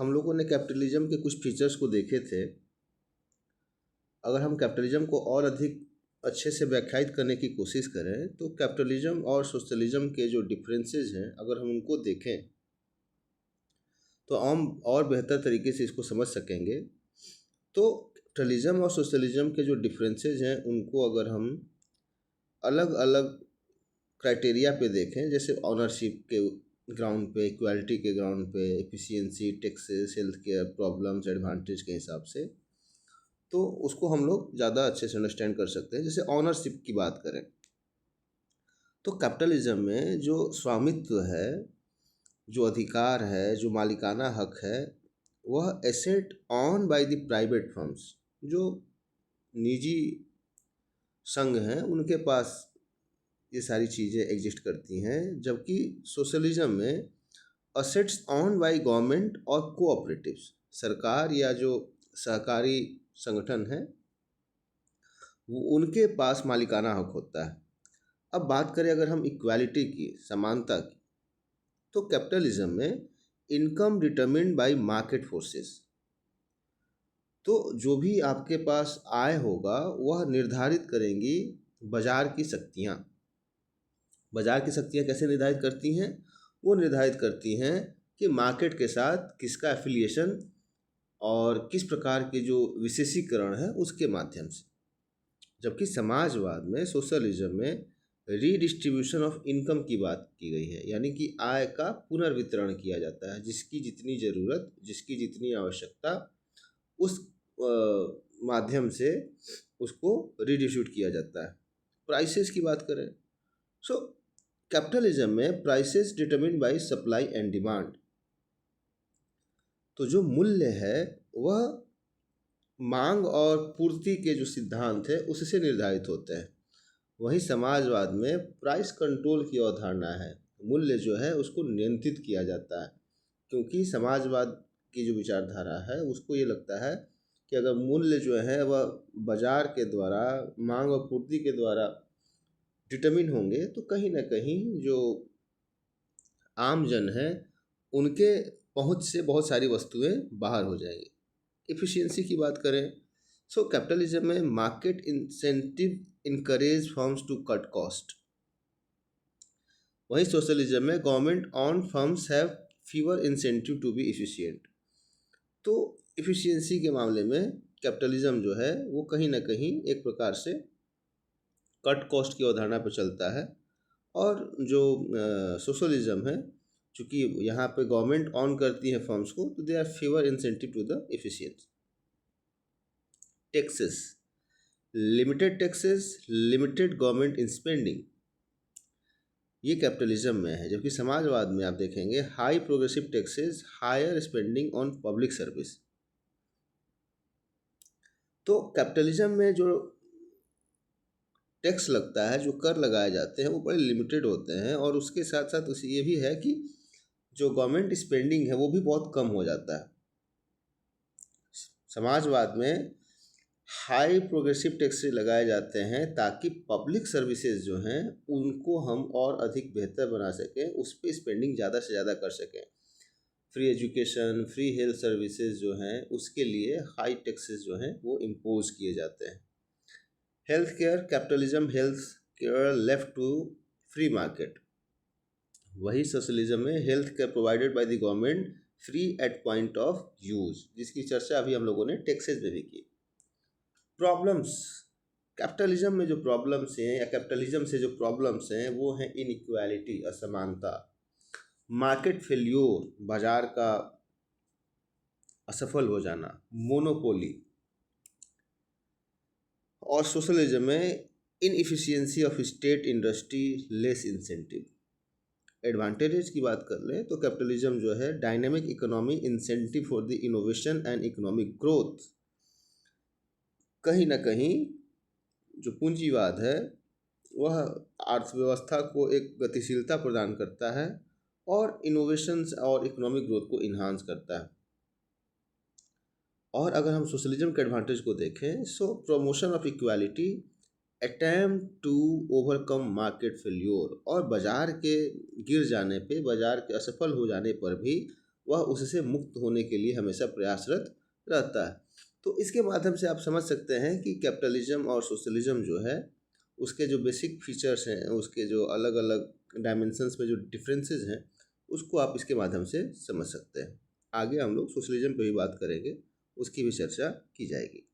हम लोगों ने कैपिटलिज्म के कुछ फीचर्स को देखे थे। अगर हम कैपिटलिज्म को और अधिक अच्छे से व्याख्यायित करने की कोशिश करें तो कैपिटलिज्म और सोशलिज्म के जो डिफरेंसेस हैं अगर हम उनको देखें तो हम और बेहतर तरीके से इसको समझ सकेंगे। तो कैपिटलिज्म और सोशलिज्म के जो डिफरेंसेस हैं उनको अगर हम अलग अलग क्राइटेरिया पे देखें, जैसे ऑनरशिप के ग्राउंड पे, इक्वालिटी के ग्राउंड पे, efficiency, taxes, health care, problems, advantage के हिसाब से, तो उसको हम लोग ज़्यादा अच्छे से अंडरस्टैंड कर सकते हैं। जैसे ऑनरशिप की बात करें तो कैपिटलिज्म में जो स्वामित्व है, जो अधिकार है, जो मालिकाना हक है, वह asset on by the private firms, जो निजी संघ हैं उनके पास ये सारी चीज़ें एग्जिस्ट करती हैं। जबकि सोशलिज्म में असेट्स ऑन बाय गवर्नमेंट और कोऑपरेटिव्स, सरकार या जो सहकारी संगठन है वो उनके पास मालिकाना हक होता है। अब बात करें अगर हम इक्वालिटी की, समानता की, तो कैपिटलिज्म में income determined bye market forces, तो जो भी आपके पास आय होगा वह निर्धारित करेंगी बाजार की शक्तियाँ। बाजार की शक्तियाँ कैसे निर्धारित करती हैं? वो निर्धारित करती हैं कि मार्केट के साथ किसका एफिलिएशन और किस प्रकार के जो विशेषीकरण है उसके माध्यम से। जबकि समाजवाद में, सोशलिज्म में रीडिस्ट्रीब्यूशन ऑफ इनकम की बात की गई है, यानी कि आय का पुनर्वितरण किया जाता है। जिसकी जितनी ज़रूरत, जिसकी जितनी आवश्यकता, उस माध्यम से उसको रिडिस्ट्रीब्यूट किया जाता है। प्राइसेस की बात करें सो कैपिटलिज्म में prices determined bye supply and demand, तो जो मूल्य है वह मांग और पूर्ति के जो सिद्धांत है उससे निर्धारित होते हैं। वहीं समाजवाद में प्राइस कंट्रोल की अवधारणा है, मूल्य जो है उसको नियंत्रित किया जाता है। क्योंकि समाजवाद की जो विचारधारा है उसको ये लगता है कि अगर मूल्य जो है वह बाजार के द्वारा, मांग और पूर्ति के द्वारा डिटरमिन होंगे तो कहीं ना कहीं जो आम जन है उनके पहुंच से बहुत सारी वस्तुएं बाहर हो जाएंगी। एफिशिएंसी की बात करें सो कैपिटलिज्म में market incentive encourage firms to cut cost. वहीं सोशलिज्म में government on firms have fewer incentive to be efficient. तो एफिशिएंसी के मामले में कैपिटलिज्म जो है वो कहीं ना कहीं एक प्रकार से कट कॉस्ट की अवधारणा पर चलता है। और जो सोशलिज्म है, चूँकि यहाँ पे गवर्नमेंट ऑन करती है फर्म्स को, तो they are fewer incentive to the efficiency. Taxes, limited taxes, limited government in spending, ये कैपिटलिज्म में है। जबकि समाजवाद में आप देखेंगे high progressive taxes, higher spending on public service. तो कैपिटलिज्म में जो टैक्स लगता है, जो कर लगाए जाते हैं, वो बड़े लिमिटेड होते हैं। और उसके साथ साथ उसे ये भी है कि जो गवर्नमेंट स्पेंडिंग है वो भी बहुत कम हो जाता है। समाजवाद में हाई प्रोग्रेसिव टैक्स लगाए जाते हैं ताकि पब्लिक सर्विसेज जो हैं उनको हम और अधिक बेहतर बना सकें, उस पर स्पेंडिंग ज़्यादा से ज़्यादा कर सकें। Free education, free health services जो हैं उसके लिए हाई टैक्सेस जो हैं वो इम्पोज किए जाते हैं। Health care, capitalism health care left to free market. वही सोशलिज्म में health care provided by the government free at point of use, जिसकी चर्चा अभी हम लोगों ने टैक्सेस में भी की। प्रॉब्लम्स, कैपिटलिज्म में जो प्रॉब्लम्स हैं या कैपिटलिज्म से जो प्रॉब्लम्स हैं वो हैं इनइक्वालिटी, असमानता, मार्केट फेल्योर, बाजार का असफल हो जाना, मोनोपोली, और सोशलिज्म में inefficiency of state industry, less incentive. Advantages की बात कर लें तो कैपिटलिज्म जो है dynamic economy, incentive for the innovation and economic growth. कहीं ना कहीं जो पूंजीवाद है वह अर्थव्यवस्था को एक गतिशीलता प्रदान करता है और इनोवेशंस और इकोनॉमिक ग्रोथ को इन्हांस करता है। और अगर हम सोशलिज्म के एडवांटेज को देखें so promotion of equality, attempt to overcome market failure, और बाजार के गिर जाने पे, बाजार के असफल हो जाने पर भी वह उससे मुक्त होने के लिए हमेशा प्रयासरत रहता है। तो इसके माध्यम से आप समझ सकते हैं कि कैपिटलिज्म और सोशलिज्म जो है उसके जो बेसिक फीचर्स हैं, उसके जो अलग अलग डायमेंशंस में जो डिफरेंसेस हैं, उसको आप इसके माध्यम से समझ सकते हैं। आगे हम लोग सोशलिज्म पे भी बात करेंगे, उसकी भी चर्चा की जाएगी।